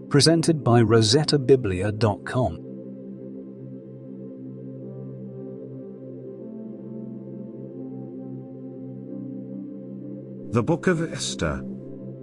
presented by rosettabiblia.com. The Book of Esther.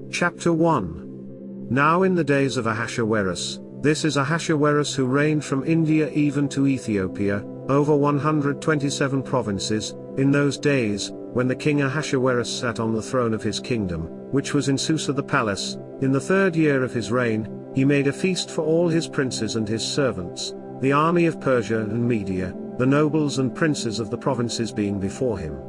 Chapter 1. Now in the days of Ahasuerus, this is Ahasuerus who reigned from India even to Ethiopia, over 127 provinces, in those days, when the king Ahasuerus sat on the throne of his kingdom, which was in Susa the palace, in the 3rd year of his reign, he made a feast for all his princes and his servants, the army of Persia and Media, the nobles and princes of the provinces being before him.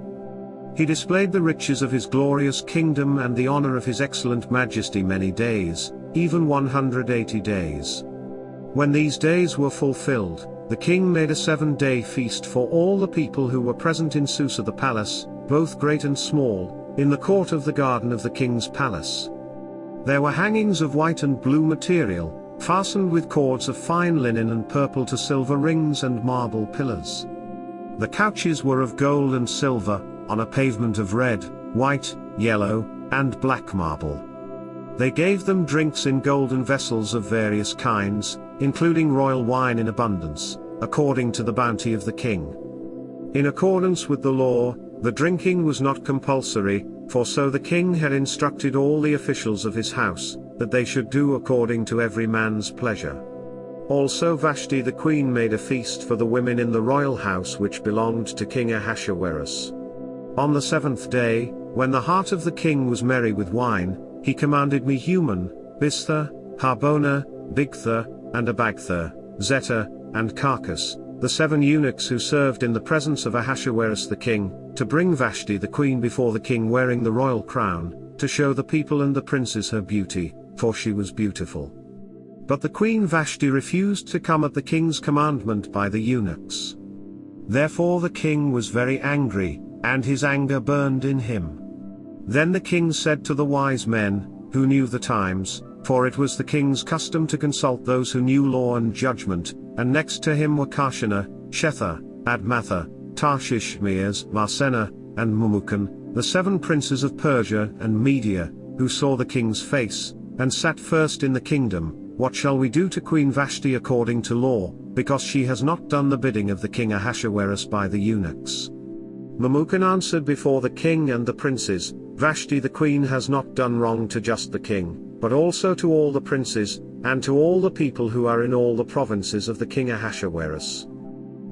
He displayed the riches of his glorious kingdom and the honor of his excellent majesty many days, even 180 days. When these days were fulfilled, the king made a 7-day feast for all the people who were present in Susa the palace, both great and small, in the court of the garden of the king's palace. There were hangings of white and blue material, fastened with cords of fine linen and purple to silver rings and marble pillars. The couches were of gold and silver, on a pavement of red, white, yellow, and black marble. They gave them drinks in golden vessels of various kinds, including royal wine in abundance, according to the bounty of the king. In accordance with the law, the drinking was not compulsory, for so the king had instructed all the officials of his house, that they should do according to every man's pleasure. Also Vashti the queen made a feast for the women in the royal house which belonged to King Ahasuerus. On the 7th day, when the heart of the king was merry with wine, he commanded Mehuman, Biztha, Harbona, Bigtha, and Abagtha, Zeta, and Carcass, the 7 eunuchs who served in the presence of Ahasuerus the king, to bring Vashti the queen before the king wearing the royal crown, to show the people and the princes her beauty, for she was beautiful. But the queen Vashti refused to come at the king's commandment by the eunuchs. Therefore the king was very angry, and his anger burned in him. Then the king said to the wise men, who knew the times, for it was the king's custom to consult those who knew law and judgment, and next to him were Karshena, Shetha, Admatha, Tarshish, Meas, Marsena, and Mumukan, the 7 princes of Persia and Media, who saw the king's face, and sat first in the kingdom. What shall we do to Queen Vashti according to law, because she has not done the bidding of the king Ahasuerus by the eunuchs? Memucan answered before the king and the princes, Vashti the queen has not done wrong to just the king, but also to all the princes, and to all the people who are in all the provinces of the king Ahasuerus.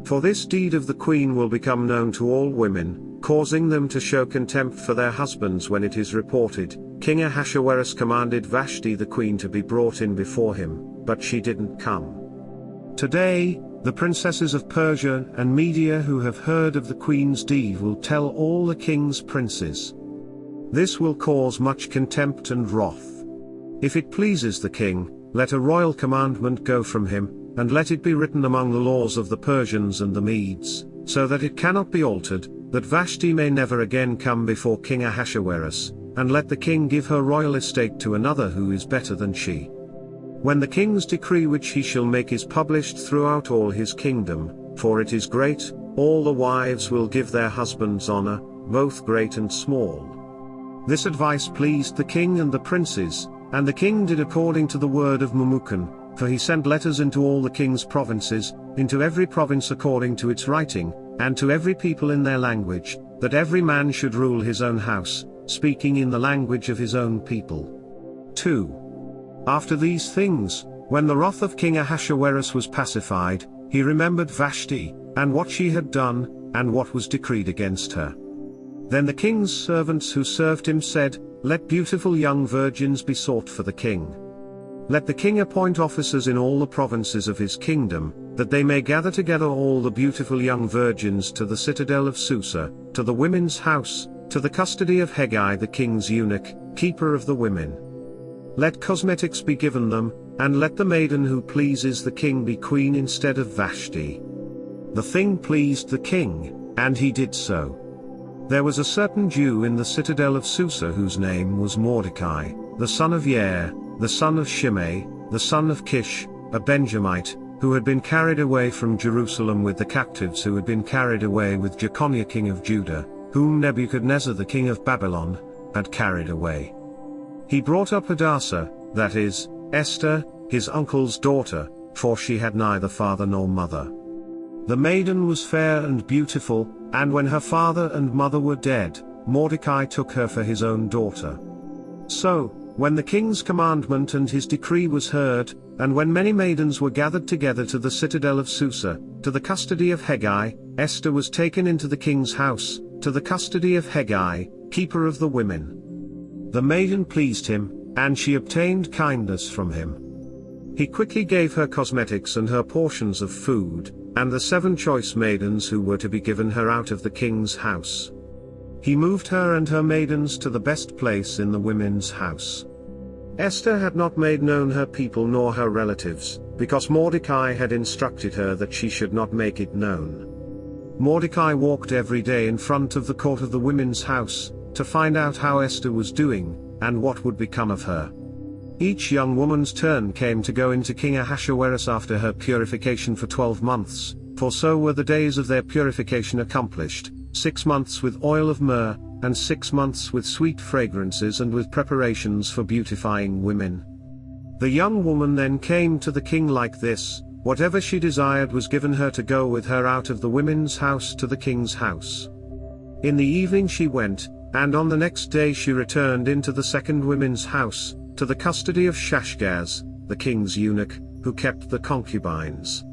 For this deed of the queen will become known to all women, causing them to show contempt for their husbands when it is reported, King Ahasuerus commanded Vashti the queen to be brought in before him, but she didn't come. Today, the princesses of Persia and Media who have heard of the queen's deed will tell all the king's princes. This will cause much contempt and wrath. If it pleases the king, let a royal commandment go from him, and let it be written among the laws of the Persians and the Medes, so that it cannot be altered, that Vashti may never again come before King Ahasuerus, and let the king give her royal estate to another who is better than she. When the king's decree which he shall make is published throughout all his kingdom, for it is great, all the wives will give their husbands honor, both great and small. This advice pleased the king and the princes, and the king did according to the word of Memucan, for he sent letters into all the king's provinces, into every province according to its writing, and to every people in their language, that every man should rule his own house, speaking in the language of his own people. 2. After these things, when the wrath of King Ahasuerus was pacified, he remembered Vashti, and what she had done, and what was decreed against her. Then the king's servants who served him said, Let beautiful young virgins be sought for the king. Let the king appoint officers in all the provinces of his kingdom, that they may gather together all the beautiful young virgins to the citadel of Susa, to the women's house, to the custody of Hegai the king's eunuch, keeper of the women. Let cosmetics be given them, and let the maiden who pleases the king be queen instead of Vashti. The thing pleased the king, and he did so. There was a certain Jew in the citadel of Susa whose name was Mordecai, the son of Yair, the son of Shimei, the son of Kish, a Benjamite, who had been carried away from Jerusalem with the captives who had been carried away with Jeconiah king of Judah, whom Nebuchadnezzar the king of Babylon had carried away. He brought up Hadassah, that is, Esther, his uncle's daughter, for she had neither father nor mother. The maiden was fair and beautiful, and when her father and mother were dead, Mordecai took her for his own daughter. So, when the king's commandment and his decree was heard, and when many maidens were gathered together to the citadel of Susa, to the custody of Hegai, Esther was taken into the king's house, to the custody of Hegai, keeper of the women. The maiden pleased him, and she obtained kindness from him. He quickly gave her cosmetics and her portions of food, and the 7 choice maidens who were to be given her out of the king's house. He moved her and her maidens to the best place in the women's house. Esther had not made known her people nor her relatives, because Mordecai had instructed her that she should not make it known. Mordecai walked every day in front of the court of the women's house, to find out how Esther was doing, and what would become of her. Each young woman's turn came to go into King Ahasuerus after her purification for 12 months, for so were the days of their purification accomplished, 6 months with oil of myrrh, and 6 months with sweet fragrances and with preparations for beautifying women. The young woman then came to the king like this: whatever she desired was given her to go with her out of the women's house to the king's house. In the evening she went, and on the next day she returned into the second women's house, to the custody of Shashgaz, the king's eunuch, who kept the concubines.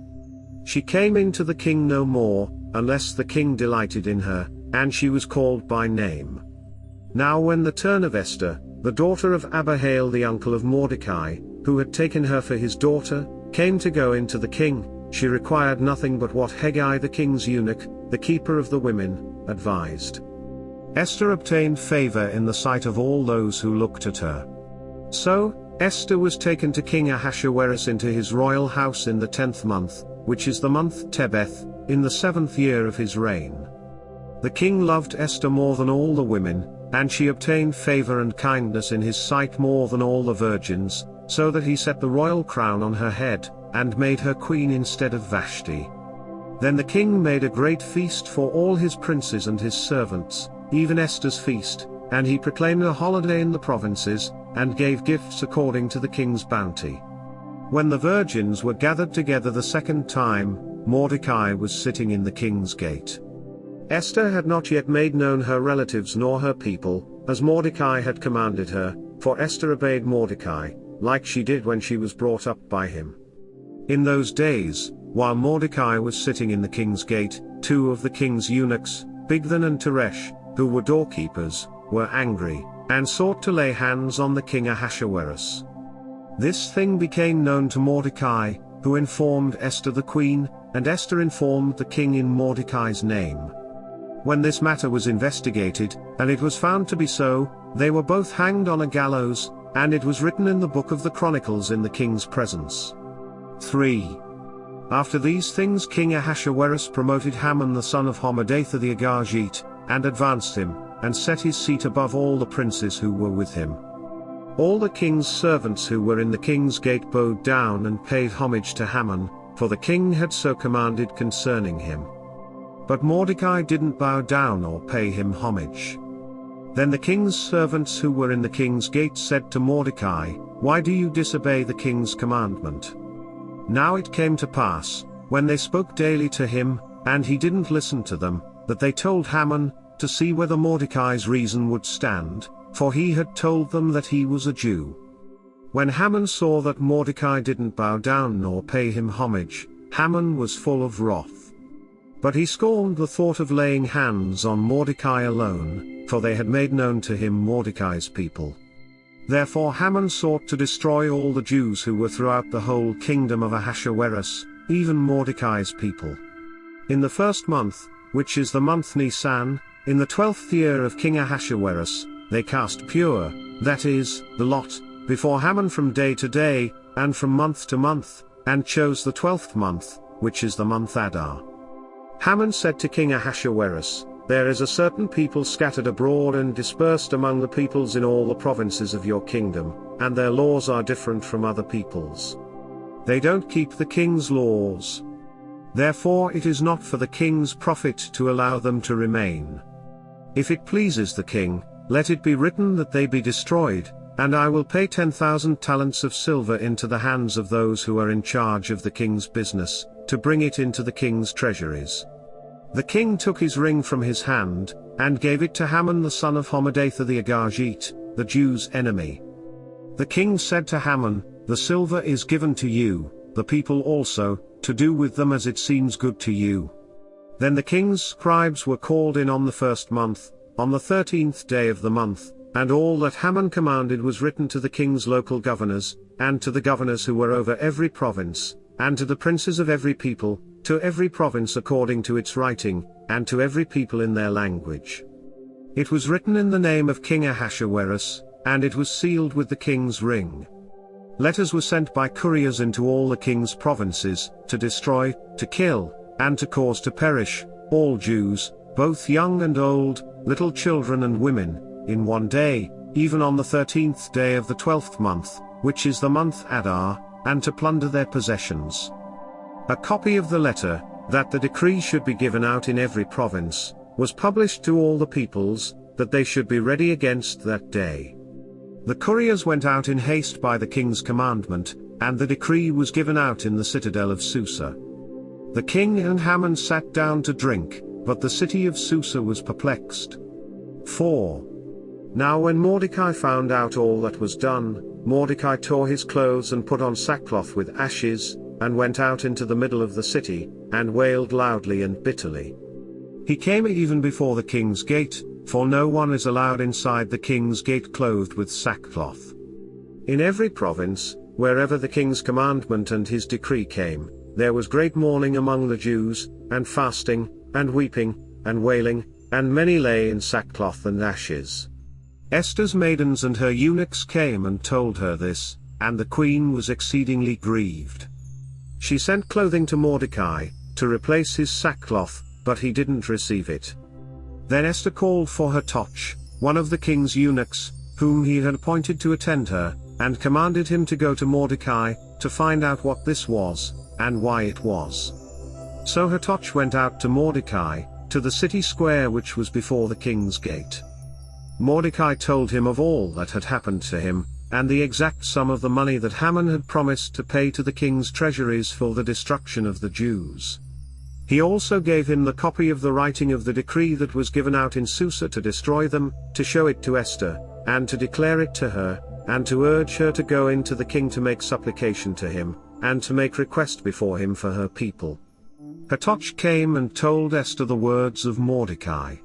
She came into the king no more, unless the king delighted in her, and she was called by name. Now when the turn of Esther, the daughter of Abihail the uncle of Mordecai, who had taken her for his daughter, came to go into the king, she required nothing but what Hegai the king's eunuch, the keeper of the women, advised. Esther obtained favor in the sight of all those who looked at her. So, Esther was taken to King Ahasuerus into his royal house in the 10th month, which is the month Tebeth, in the 7th year of his reign. The king loved Esther more than all the women, and she obtained favor and kindness in his sight more than all the virgins, so that he set the royal crown on her head, and made her queen instead of Vashti. Then the king made a great feast for all his princes and his servants, even Esther's feast, and he proclaimed a holiday in the provinces, and gave gifts according to the king's bounty. When the virgins were gathered together the second time, Mordecai was sitting in the king's gate. Esther had not yet made known her relatives nor her people, as Mordecai had commanded her, for Esther obeyed Mordecai, like she did when she was brought up by him. In those days, while Mordecai was sitting in the king's gate, 2 of the king's eunuchs, Bigthan and Teresh, who were doorkeepers, were angry, and sought to lay hands on the king Ahasuerus. This thing became known to Mordecai, who informed Esther the queen, and Esther informed the king in Mordecai's name. When this matter was investigated, and it was found to be so, they were both hanged on a gallows, and it was written in the book of the Chronicles in the king's presence. 3. After these things King Ahasuerus promoted Haman the son of Hammedatha the Agagite, and advanced him, and set his seat above all the princes who were with him. All the king's servants who were in the king's gate bowed down and paid homage to Haman, for the king had so commanded concerning him. But Mordecai didn't bow down or pay him homage. Then the king's servants who were in the king's gate said to Mordecai, "Why do you disobey the king's commandment?" Now it came to pass, when they spoke daily to him, and he didn't listen to them, that they told Haman, to see whether Mordecai's reason would stand, for he had told them that he was a Jew. When Haman saw that Mordecai didn't bow down nor pay him homage, Haman was full of wrath. But he scorned the thought of laying hands on Mordecai alone, for they had made known to him Mordecai's people. Therefore Haman sought to destroy all the Jews who were throughout the whole kingdom of Ahasuerus, even Mordecai's people. In the 1st month, which is the month Nisan, in the 12th year of King Ahasuerus, they cast pure, that is, the lot, before Haman from day to day, and from month to month, and chose the 12th month, which is the month Adar. Haman said to King Ahasuerus, "There is a certain people scattered abroad and dispersed among the peoples in all the provinces of your kingdom, and their laws are different from other peoples. They don't keep the king's laws. Therefore it is not for the king's profit to allow them to remain. If it pleases the king, let it be written that they be destroyed, and I will pay 10,000 talents of silver into the hands of those who are in charge of the king's business, to bring it into the king's treasuries. The king took his ring from his hand, and gave it to Haman the son of Hammedatha the Agagite, the Jews' enemy. The king said to Haman, "The silver is given to you, the people also, to do with them as it seems good to you." Then the king's scribes were called in on the first month, on the 13th day of the month, and all that Haman commanded was written to the king's local governors, and to the governors who were over every province, and to the princes of every people, to every province according to its writing, and to every people in their language. It was written in the name of King Ahasuerus, and it was sealed with the king's ring. Letters were sent by couriers into all the king's provinces, to destroy, to kill, and to cause to perish, all Jews, both young and old, little children and women, in one day, even on the 13th day of the 12th month, which is the month Adar, and to plunder their possessions. A copy of the letter, that the decree should be given out in every province, was published to all the peoples, that they should be ready against that day. The couriers went out in haste by the king's commandment, and the decree was given out in the citadel of Susa. The king and Haman sat down to drink, but the city of Susa was perplexed. 4. Now when Mordecai found out all that was done, Mordecai tore his clothes and put on sackcloth with ashes, and went out into the middle of the city, and wailed loudly and bitterly. He came even before the king's gate, for no one is allowed inside the king's gate clothed with sackcloth. In every province, wherever the king's commandment and his decree came, there was great mourning among the Jews, and fasting, and weeping, and wailing, and many lay in sackcloth and ashes. Esther's maidens and her eunuchs came and told her this, and the queen was exceedingly grieved. She sent clothing to Mordecai, to replace his sackcloth, but he didn't receive it. Then Esther called for Hatoch, one of the king's eunuchs, whom he had appointed to attend her, and commanded him to go to Mordecai, to find out what this was, and why it was. So Hatoch went out to Mordecai, to the city square which was before the king's gate. Mordecai told him of all that had happened to him, and the exact sum of the money that Haman had promised to pay to the king's treasuries for the destruction of the Jews. He also gave him the copy of the writing of the decree that was given out in Susa to destroy them, to show it to Esther, and to declare it to her, and to urge her to go in to the king to make supplication to him, and to make request before him for her people. Hatoch came and told Esther the words of Mordecai.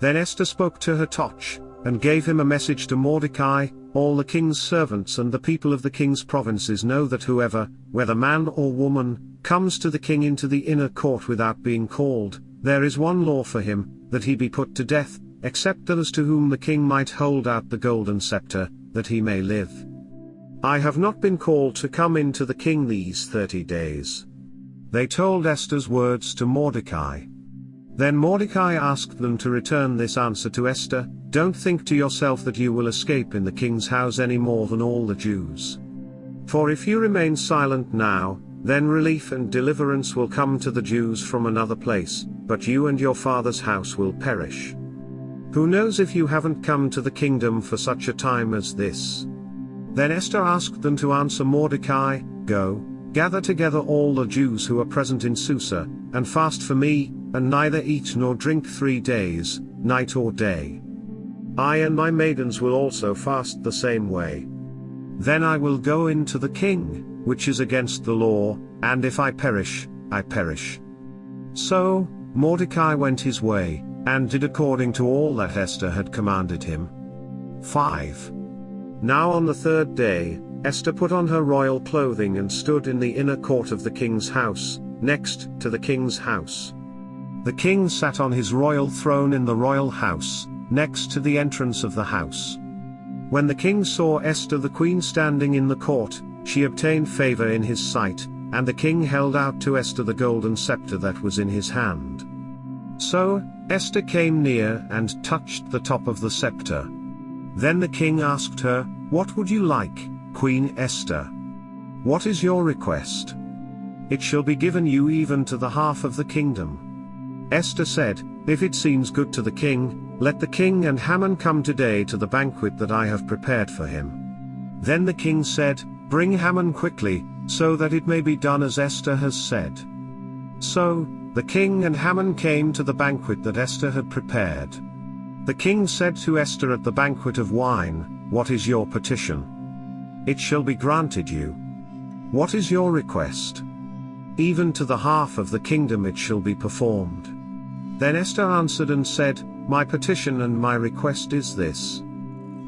Then Esther spoke to Hatoch, and gave him a message to Mordecai. All the king's servants and the people of the king's provinces know that whoever, whether man or woman, comes to the king into the inner court without being called, there is one law for him, that he be put to death, except those to whom the king might hold out the golden scepter, that he may live. I have not been called to come in to the king these 30 days. They told Esther's words to Mordecai. Then Mordecai asked them to return this answer to Esther: "Don't think to yourself that you will escape in the king's house any more than all the Jews. For if you remain silent now, then relief and deliverance will come to the Jews from another place, but you and your father's house will perish. Who knows if you haven't come to the kingdom for such a time as this?" Then Esther asked them to answer Mordecai, "Go, gather together all the Jews who are present in Susa, and fast for me, and neither eat nor drink 3 days, night or day. I and my maidens will also fast the same way. Then I will go in to the king, which is against the law, and if I perish, I perish." So Mordecai went his way, and did according to all that Esther had commanded him. 5. Now on the 3rd day, Esther put on her royal clothing and stood in the inner court of the king's house, next to the king's house. The king sat on his royal throne in the royal house, next to the entrance of the house. When the king saw Esther the queen standing in the court, she obtained favor in his sight, and the king held out to Esther the golden scepter that was in his hand. So Esther came near and touched the top of the scepter. Then the king asked her, "What would you like, Queen Esther? What is your request? It shall be given you even to the half of the kingdom." Esther said, "If it seems good to the king, "Let the king and Haman come today to the banquet that I have prepared for him." Then the king said, "Bring Haman quickly, so that it may be done as Esther has said." So, the king and Haman came to the banquet that Esther had prepared. The king said to Esther at the banquet of wine, "What is your petition? It shall be granted you. What is your request? Even to the half of the kingdom it shall be performed." Then Esther answered and said, "My petition and my request is this.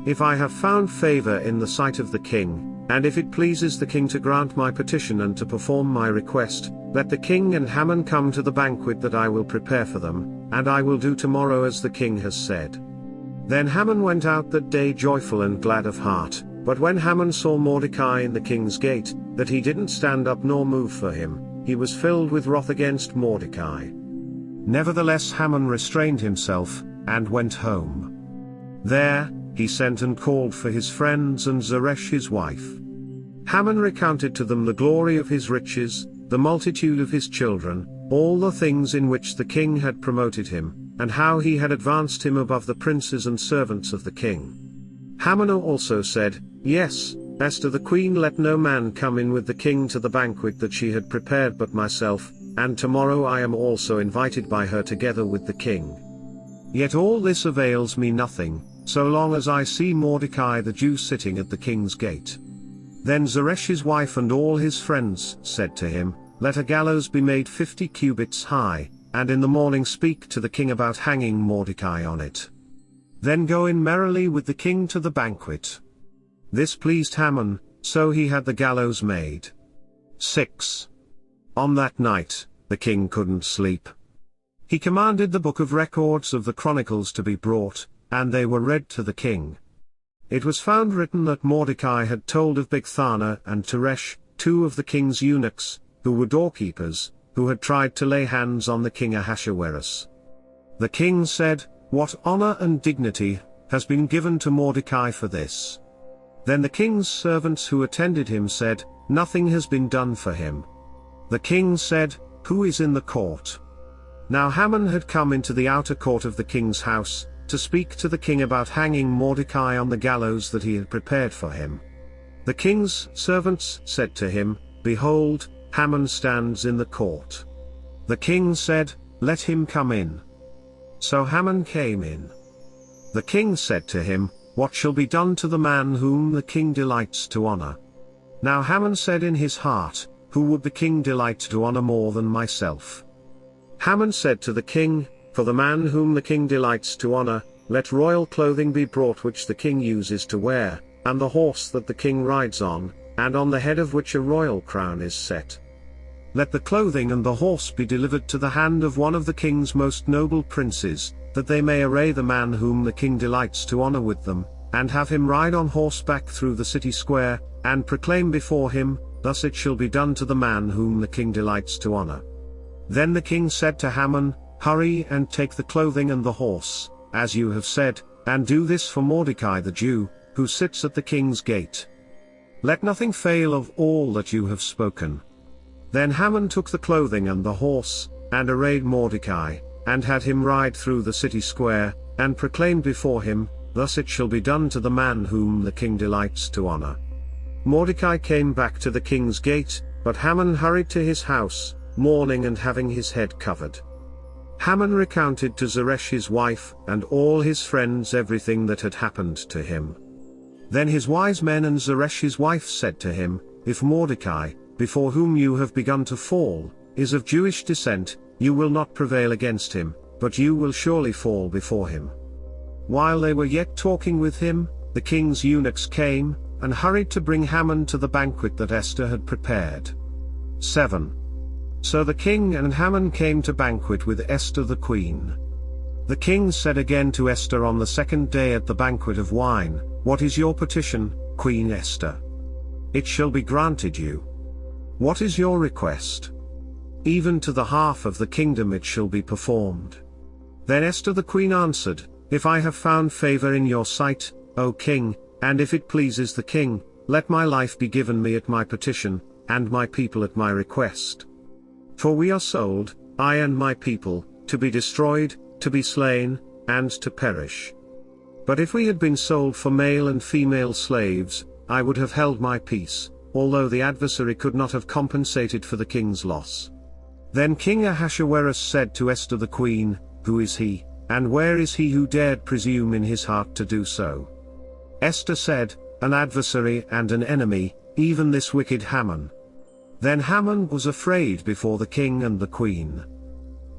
If I have found favor in the sight of the king, and if it pleases the king to grant my petition and to perform my request, let the king and Haman come to the banquet that I will prepare for them, and I will do tomorrow as the king has said." Then Haman went out that day joyful and glad of heart, but when Haman saw Mordecai in the king's gate, that he didn't stand up nor move for him, he was filled with wrath against Mordecai. Nevertheless Haman restrained himself, and went home. There, he sent and called for his friends and Zeresh his wife. Haman recounted to them the glory of his riches, the multitude of his children, all the things in which the king had promoted him, and how he had advanced him above the princes and servants of the king. Haman also said, "Yes, Esther the queen, let no man come in with the king to the banquet that she had prepared but myself, and tomorrow I am also invited by her together with the king. Yet all this avails me nothing, so long as I see Mordecai the Jew sitting at the king's gate." Then Zeresh his wife and all his friends said to him, "Let a gallows be made 50 cubits high, and in the morning speak to the king about hanging Mordecai on it. Then go in merrily with the king to the banquet." This pleased Haman, so he had the gallows made. 6. On that night, the king couldn't sleep. He commanded the book of records of the Chronicles to be brought, and they were read to the king. It was found written that Mordecai had told of Bigthana and Teresh, two of the king's eunuchs, who were doorkeepers, who had tried to lay hands on the king Ahasuerus. The king said, "What honor and dignity has been given to Mordecai for this?" Then the king's servants who attended him said, "Nothing has been done for him." The king said, "Who is in the court?" Now Haman had come into the outer court of the king's house, to speak to the king about hanging Mordecai on the gallows that he had prepared for him. The king's servants said to him, "Behold, Haman stands in the court." The king said, "Let him come in." So Haman came in. The king said to him, "What shall be done to the man whom the king delights to honor?" Now Haman said in his heart, "Who would the king delight to honor more than myself?" Haman said to the king, "For the man whom the king delights to honor, let royal clothing be brought which the king uses to wear, and the horse that the king rides on, and on the head of which a royal crown is set. Let the clothing and the horse be delivered to the hand of one of the king's most noble princes, that they may array the man whom the king delights to honor with them, and have him ride on horseback through the city square, and proclaim before him, thus it shall be done to the man whom the king delights to honor." Then the king said to Haman, "Hurry and take the clothing and the horse, as you have said, and do this for Mordecai the Jew, who sits at the king's gate. Let nothing fail of all that you have spoken." Then Haman took the clothing and the horse, and arrayed Mordecai, and had him ride through the city square, and proclaimed before him, "Thus it shall be done to the man whom the king delights to honor." Mordecai came back to the king's gate, but Haman hurried to his house, mourning and having his head covered. Haman recounted to Zeresh his wife and all his friends everything that had happened to him. Then his wise men and Zeresh his wife said to him, "If Mordecai, before whom you have begun to fall, is of Jewish descent, you will not prevail against him, but you will surely fall before him." While they were yet talking with him, the king's eunuchs came, and hurried to bring Haman to the banquet that Esther had prepared. 7. So the king and Haman came to banquet with Esther the queen. The king said again to Esther on the second day at the banquet of wine, "What is your petition, Queen Esther? It shall be granted you. What is your request? Even to the half of the kingdom it shall be performed." Then Esther the queen answered, "If I have found favor in your sight, O king, and if it pleases the king, let my life be given me at my petition, and my people at my request. For we are sold, I and my people, to be destroyed, to be slain, and to perish. But if we had been sold for male and female slaves, I would have held my peace, although the adversary could not have compensated for the king's loss. Then King Ahasuerus said to Esther the queen, "Who is he, and where is he who dared presume in his heart to do so?" Esther said, "An adversary and an enemy, even this wicked Haman." Then Haman was afraid before the king and the queen.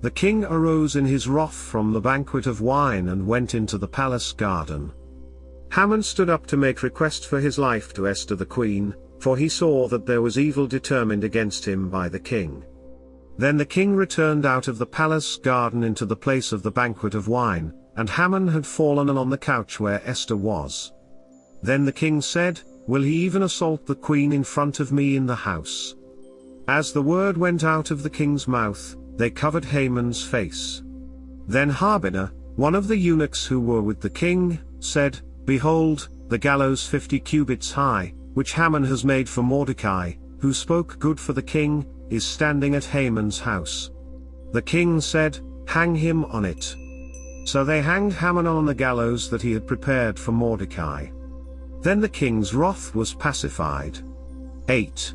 The king arose in his wrath from the banquet of wine and went into the palace garden. Haman stood up to make request for his life to Esther the queen, for he saw that there was evil determined against him by the king. Then the king returned out of the palace garden into the place of the banquet of wine, and Haman had fallen on the couch where Esther was. Then the king said, "Will he even assault the queen in front of me in the house?" As the word went out of the king's mouth, they covered Haman's face. Then Harbinah, one of the eunuchs who were with the king, said, "Behold, the gallows 50 cubits high, which Haman has made for Mordecai, who spoke good for the king, is standing at Haman's house." The king said, "Hang him on it." So they hanged Haman on the gallows that he had prepared for Mordecai. Then the king's wrath was pacified. 8.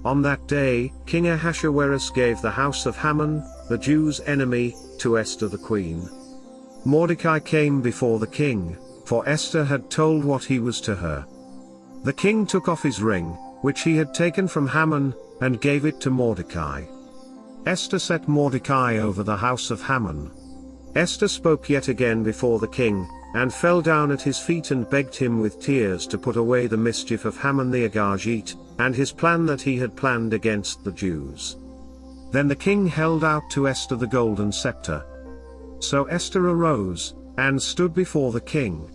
On that day, King Ahasuerus gave the house of Haman, the Jews' enemy, to Esther the queen. Mordecai came before the king, for Esther had told what he was to her. The king took off his ring, which he had taken from Haman, and gave it to Mordecai. Esther set Mordecai over the house of Haman. Esther spoke yet again before the king, and fell down at his feet and begged him with tears to put away the mischief of Haman the Agagite, and his plan that he had planned against the Jews. Then the king held out to Esther the golden scepter. So Esther arose, and stood before the king.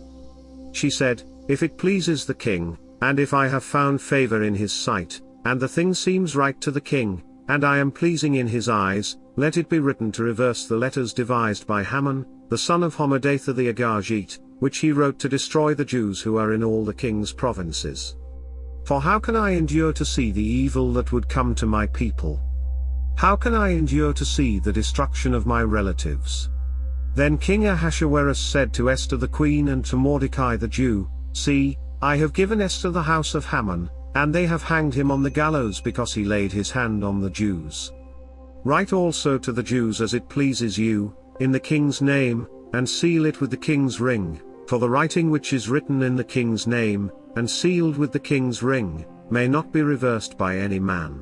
She said, "If it pleases the king, and if I have found favor in his sight, and the thing seems right to the king, and I am pleasing in his eyes, let it be written to reverse the letters devised by Haman, the son of Hammedatha the Agagite, which he wrote to destroy the Jews who are in all the king's provinces. For how can I endure to see the evil that would come to my people? How can I endure to see the destruction of my relatives?" Then King Ahasuerus said to Esther the queen and to Mordecai the Jew, "See, I have given Esther the house of Haman, and they have hanged him on the gallows because he laid his hand on the Jews. Write also to the Jews as it pleases you, in the king's name, and seal it with the king's ring, for the writing which is written in the king's name, and sealed with the king's ring, may not be reversed by any man."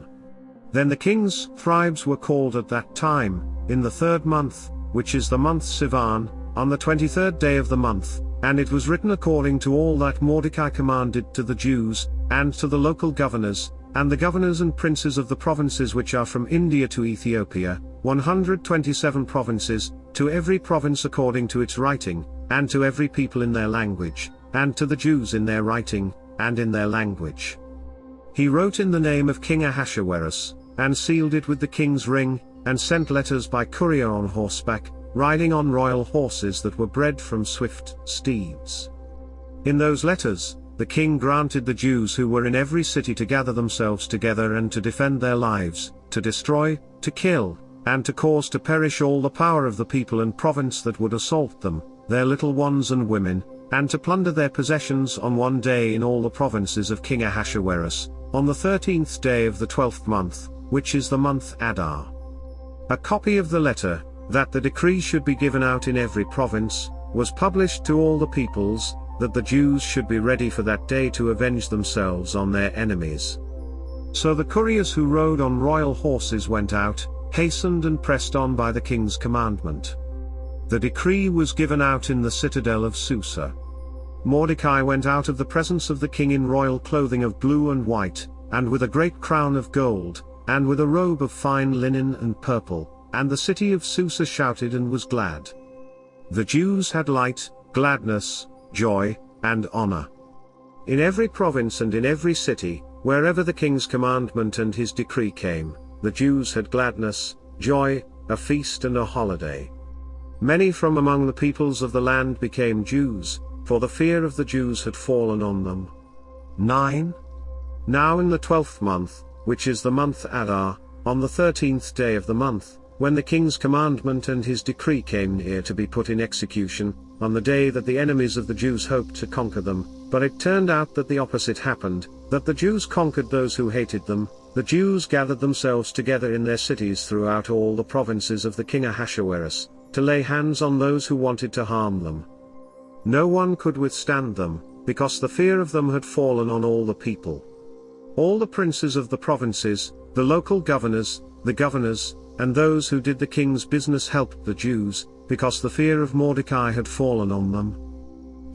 Then the king's scribes were called at that time, in the 3rd month, which is the month Sivan, on the 23rd day of the month, and it was written according to all that Mordecai commanded to the Jews, and to the local governors, and the governors and princes of the provinces which are from India to Ethiopia, 127 provinces, to every province according to its writing, and to every people in their language, and to the Jews in their writing, and in their language. He wrote in the name of King Ahasuerus, and sealed it with the king's ring, and sent letters by courier on horseback, riding on royal horses that were bred from swift steeds. In those letters, the king granted the Jews who were in every city to gather themselves together and to defend their lives, to destroy, to kill, and to cause to perish all the power of the people and province that would assault them, their little ones and women, and to plunder their possessions on one day in all the provinces of King Ahasuerus, on the 13th day of the 12th month, which is the month Adar. A copy of the letter, that the decree should be given out in every province, was published to all the peoples, that the Jews should be ready for that day to avenge themselves on their enemies. So the couriers who rode on royal horses went out, hastened and pressed on by the king's commandment. The decree was given out in the citadel of Susa. Mordecai went out of the presence of the king in royal clothing of blue and white, and with a great crown of gold, and with a robe of fine linen and purple, and the city of Susa shouted and was glad. The Jews had light, gladness, joy, and honor. In every province and in every city, wherever the king's commandment and his decree came, the Jews had gladness, joy, a feast and a holiday. Many from among the peoples of the land became Jews, for the fear of the Jews had fallen on them. 9. Now in the 12th month, which is the month Adar, on the 13th day of the month, when the king's commandment and his decree came near to be put in execution, on the day that the enemies of the Jews hoped to conquer them, but it turned out that the opposite happened, that the Jews conquered those who hated them. The Jews gathered themselves together in their cities throughout all the provinces of the king Ahasuerus, to lay hands on those who wanted to harm them. No one could withstand them, because the fear of them had fallen on all the people. All the princes of the provinces, the local governors, and those who did the king's business helped the Jews, because the fear of Mordecai had fallen on them.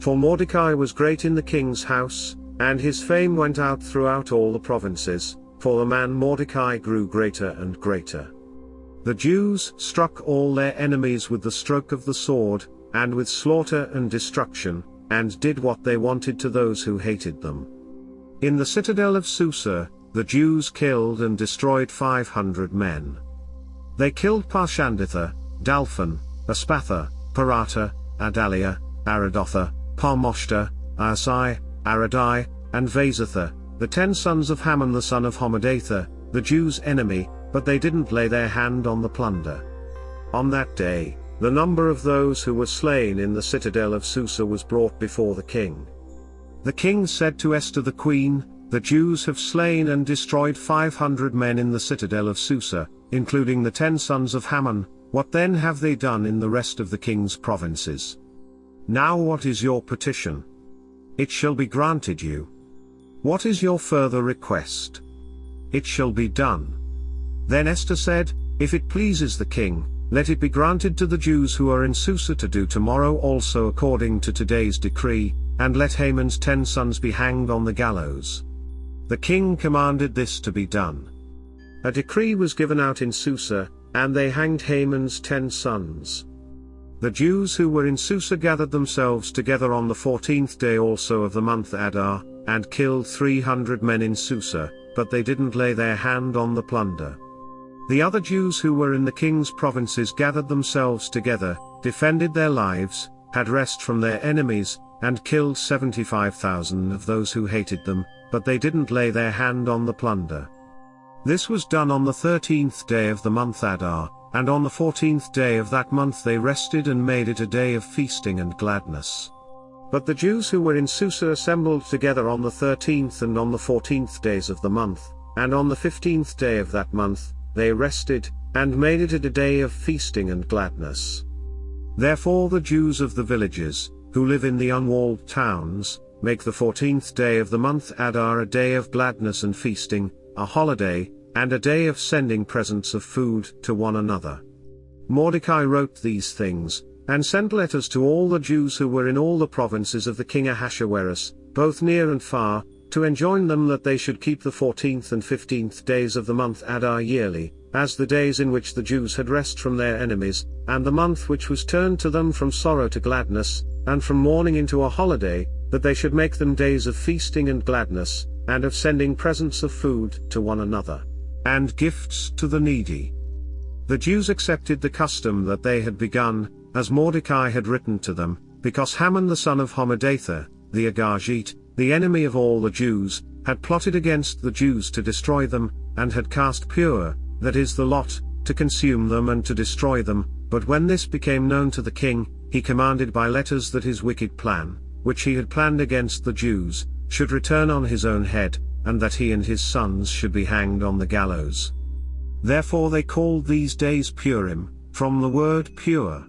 For Mordecai was great in the king's house, and his fame went out throughout all the provinces, for the man Mordecai grew greater and greater. The Jews struck all their enemies with the stroke of the sword, and with slaughter and destruction, and did what they wanted to those who hated them. In the citadel of Susa, the Jews killed and destroyed 500 men. They killed Parshanditha, Dalphon, Aspatha, Parata, Adalia, Aradotha, Parmoshta, Aasai, Aradai, and Vasatha, the 10 sons of Haman the son of Hammedatha, the Jews' enemy, but they didn't lay their hand on the plunder. On that day, the number of those who were slain in the citadel of Susa was brought before the king. The king said to Esther the queen, "The Jews have slain and destroyed 500 men in the citadel of Susa, including the 10 sons of Haman. What then have they done in the rest of the king's provinces? Now what is your petition? It shall be granted you. What is your further request? It shall be done." Then Esther said, "If it pleases the king, let it be granted to the Jews who are in Susa to do tomorrow also according to today's decree, and let Haman's 10 sons be hanged on the gallows." The king commanded this to be done. A decree was given out in Susa, and they hanged Haman's 10 sons. The Jews who were in Susa gathered themselves together on the 14th day also of the month Adar, and killed 300 men in Susa, but they didn't lay their hand on the plunder. The other Jews who were in the king's provinces gathered themselves together, defended their lives, had rest from their enemies, and killed 75,000 of those who hated them, but they didn't lay their hand on the plunder. This was done on the 13th day of the month Adar, and on the 14th day of that month they rested and made it a day of feasting and gladness. But the Jews who were in Susa assembled together on the 13th and on the 14th days of the month, and on the 15th day of that month, they rested, and made it a day of feasting and gladness. Therefore the Jews of the villages, who live in the unwalled towns, make the 14th day of the month Adar a day of gladness and feasting, a holiday, and a day of sending presents of food to one another. Mordecai wrote these things, and sent letters to all the Jews who were in all the provinces of the king Ahasuerus, both near and far, to enjoin them that they should keep the 14th and 15th days of the month Adar yearly, as the days in which the Jews had rest from their enemies, and the month which was turned to them from sorrow to gladness, and from mourning into a holiday, that they should make them days of feasting and gladness, and of sending presents of food to one another, and gifts to the needy. The Jews accepted the custom that they had begun, as Mordecai had written to them, because Haman the son of Hammedatha, the Agagite, the enemy of all the Jews, had plotted against the Jews to destroy them, and had cast pur, that is the lot, to consume them and to destroy them. But when this became known to the king, he commanded by letters that his wicked plan, which he had planned against the Jews, should return on his own head, and that he and his sons should be hanged on the gallows. Therefore they called these days Purim, from the word pure.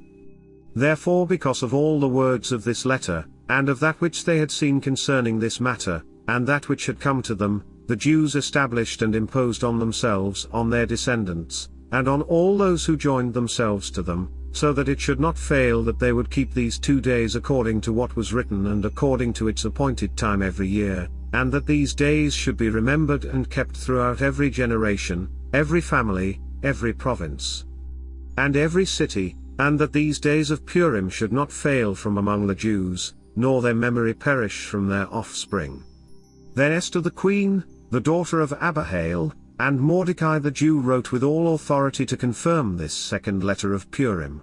Therefore because of all the words of this letter, and of that which they had seen concerning this matter, and that which had come to them, the Jews established and imposed on themselves, on their descendants, and on all those who joined themselves to them, so that it should not fail that they would keep these 2 days according to what was written and according to its appointed time every year, and that these days should be remembered and kept throughout every generation, every family, every province, and every city, and that these days of Purim should not fail from among the Jews, nor their memory perish from their offspring. Then Esther the queen, the daughter of Abihail, and Mordecai the Jew wrote with all authority to confirm this second letter of Purim.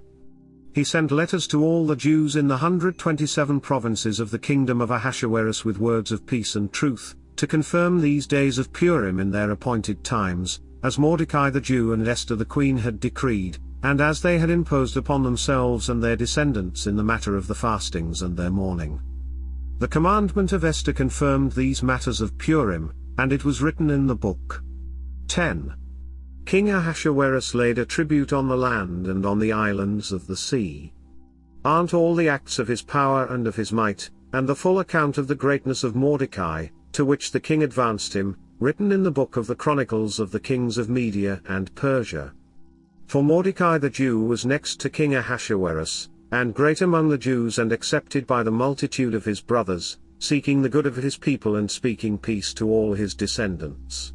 He sent letters to all the Jews in the 127 provinces of the kingdom of Ahasuerus with words of peace and truth, to confirm these days of Purim in their appointed times, as Mordecai the Jew and Esther the queen had decreed, and as they had imposed upon themselves and their descendants in the matter of the fastings and their mourning. The commandment of Esther confirmed these matters of Purim, and it was written in the book. 10. King Ahasuerus laid a tribute on the land and on the islands of the sea. Aren't all the acts of his power and of his might, and the full account of the greatness of Mordecai, to which the king advanced him, written in the book of the Chronicles of the kings of Media and Persia? For Mordecai the Jew was next to King Ahasuerus, and great among the Jews and accepted by the multitude of his brothers, seeking the good of his people and speaking peace to all his descendants.